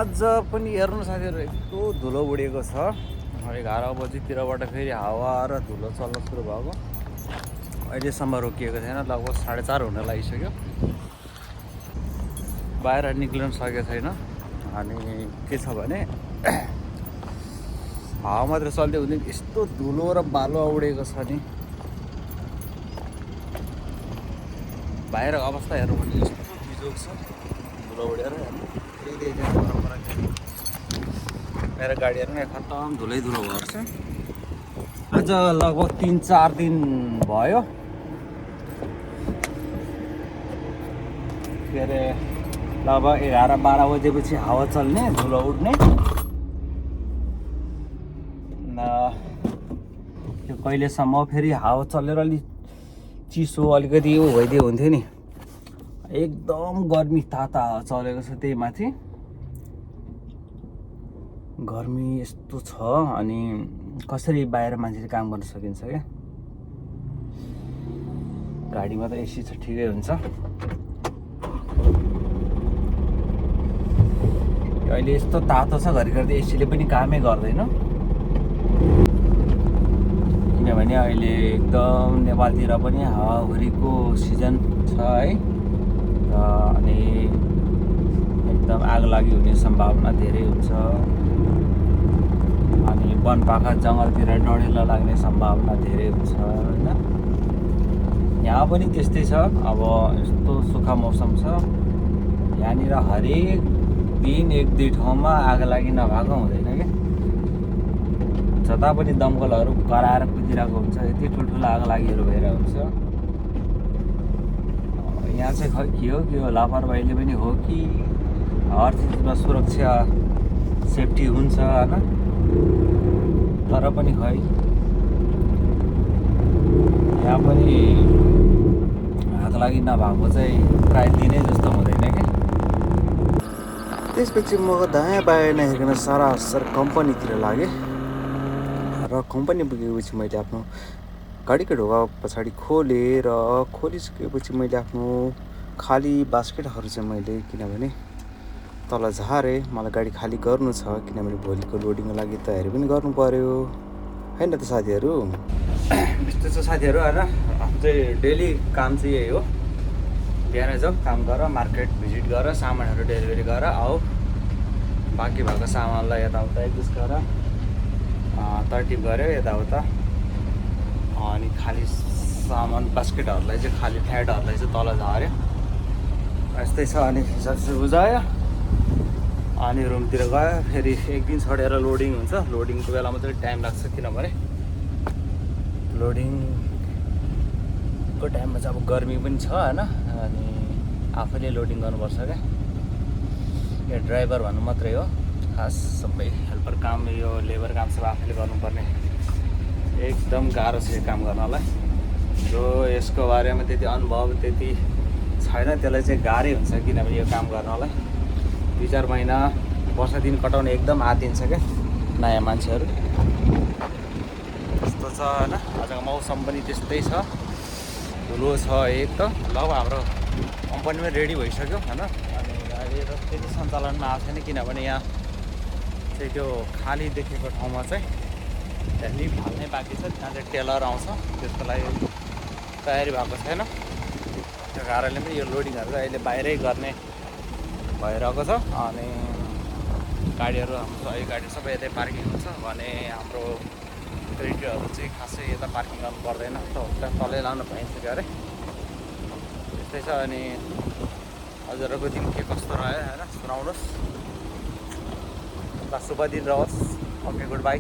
आज पनि हेर्नु साथीहरू यस्तो धुलो उडेको छ। 11 बजीतिरबाट फेरि हावा र धुलो चल्न सुरु भएको। अहिलेसम्म रोकिएको छैन, लगभग 4:30 हुन लागिसक्यो। बाहिर निक्लिन सकेको छैन। अनि के छ भने हावा मात्र चल्दै हुँदैन, यस्तो धुलो र बालुवा उडेको छ नि। बाहिर अवस्था हेर्नु भने यस्तो बिजोग छ धुलो उडेर। मेरो गाडीहरू नै खत्तम धुलै धुलो भएको छ। आज लगभग 3-4 दिन भयो के अरे, लगभग 11-12 बजेपछि हावा चल्ने, धुलो उड्ने। त्यो कहिलेसम्म फेरि हावा चलेर अलिक चिसो अलिकति भइदियो हुन्थ्यो नि। एकदम गर्मी ताता हावा चलेको छ, त्यही माथि गर्मी यस्तो छ। अनि कसरी बाहिर मान्छेले काम गर्न सकिन्छ क्या। गाडीमा त एसी छ, ठिकै हुन्छ। अहिले यस्तो तातो छ, घरिघरि एसीले पनि कामै गर्दैन। किनभने अहिले एकदम नेपालतिर पनि हावाहुरीको सिजन छ है। अनि एकदम आगलागी हुने सम्भावना धेरै हुन्छ। अनि वनपाखा जङ्गलतिर डढेलो लाग्ने सम्भावना धेरै हुन्छ होइन। यहाँ पनि त्यस्तै छ। अब यस्तो सुक्खा मौसम छ यहाँनिर, हरेक दिन 1-2 ठाउँमा आगलागी नभएको हुँदैन क्या। जता पनि दमकलहरू कराएर कुदिरहेको हुन्छ, यति ठुल्ठुलो आगलागीहरू भइरहेको हुन्छ। यहाँ चाहिँ खै के हो लापरवाहीले पनि हो कि हर चिजमा सुरक्षा सेफ्टी हुन्छ होइन। तर पनि खै यहाँ पनि आगलागी नभएको चाहिँ प्राय दिनै जस्तो हुँदैन क्या। त्यसपछि म दायाँ बायाँ नहेरिकन सरासर कम्पनीतिर लागेँ। र कम्पनी पुगेपछि मैले आफ्नो गाडीको ढोका पछाडि खोलिसकेपछि मैले आफ्नो खाली बास्केटहरू चाहिँ मैले किनभने तल झारेँ। मलाई गाडी खाली गर्नु छ, किनभने भोलिको लोडिङको लागि तयारी पनि गर्नु पर्यो होइन त साथीहरू। यस्तो छ साथीहरू होइन। चाहिँ डेली काम चाहिँ यही हो। बिहान जाऊ, काम गर, मार्केट भिजिट गर, सामानहरू डेलिभरी गर, आऊ। बाँकी भएको सामानलाई यताउता एडजस्ट गर, तरतिब गऱ्यो यताउता। अनि खाली सामान बास्केटहरूलाई चाहिँ, खाली फ्याटहरूलाई चाहिँ तल झाऱ्यो। यस्तै छ। अनि हिसाब बुझायो अनि रुमतिर गयो। फेरि एक दिन छोडेर लोडिङ हुन्छ। लोडिङको बेलामा चाहिँ टाइम लाग्छ, किनभने लोडिङको टाइममा चाहिँ अब गर्मी पनि छ होइन। अनि आफैले लोडिङ गर्नुपर्छ क्या। यो ड्राइभर भन्नु मात्रै हो, खास सबै हेल्पर काम, यो लेबर काम सब आफैले गर्नुपर्ने। एकदम गाह्रो छ यो काम गर्नलाई। जो यसको बारेमा त्यति अनुभव त्यति छैन त्यसलाई चाहिँ गाह्रै हुन्छ, किनभने यो काम गर्नलाई 2-4 महिना वर्ष दिन कटाउने एकदम आदिन्छ क्या नयाँ मान्छेहरू। त्यस्तो छ होइन। आजको मौसम पनि त्यस्तै छ, धुलो छ एक त। ल हाम्रो कम्पनीमा रेडी भइसक्यो होइन। अनि अहिले त त्यति सञ्चालनमा आएको छैन, किनभने यहाँ चाहिँ त्यो खाली देखेको ठाउँमा चाहिँ त्यहाँ लिफ्ट हाल्ने बाँकी छ। त्यहाँ चाहिँ टेलर आउँछ, त्यसको लागि तयारी भएको छैन। त्यो कारणले पनि यो लोडिङहरू चाहिँ अहिले बाहिरै गर्ने भइरहेको छ। अनि गाडीहरू हाम्रो यो गाडी सबै यतै पार्किङ हुन्छ भने हाम्रो क्रेडिटहरू चाहिँ खासै यता पार्किङ गर्नु पर्दैन, तलै लानु पाइन्छ क्या अरे। त्यस्तै छ। अनि हजुरहरूको दिन के कस्तो रह्यो होइन, सुनाउनुहोस्। शुभ दिन रहोस्। Okay, good by.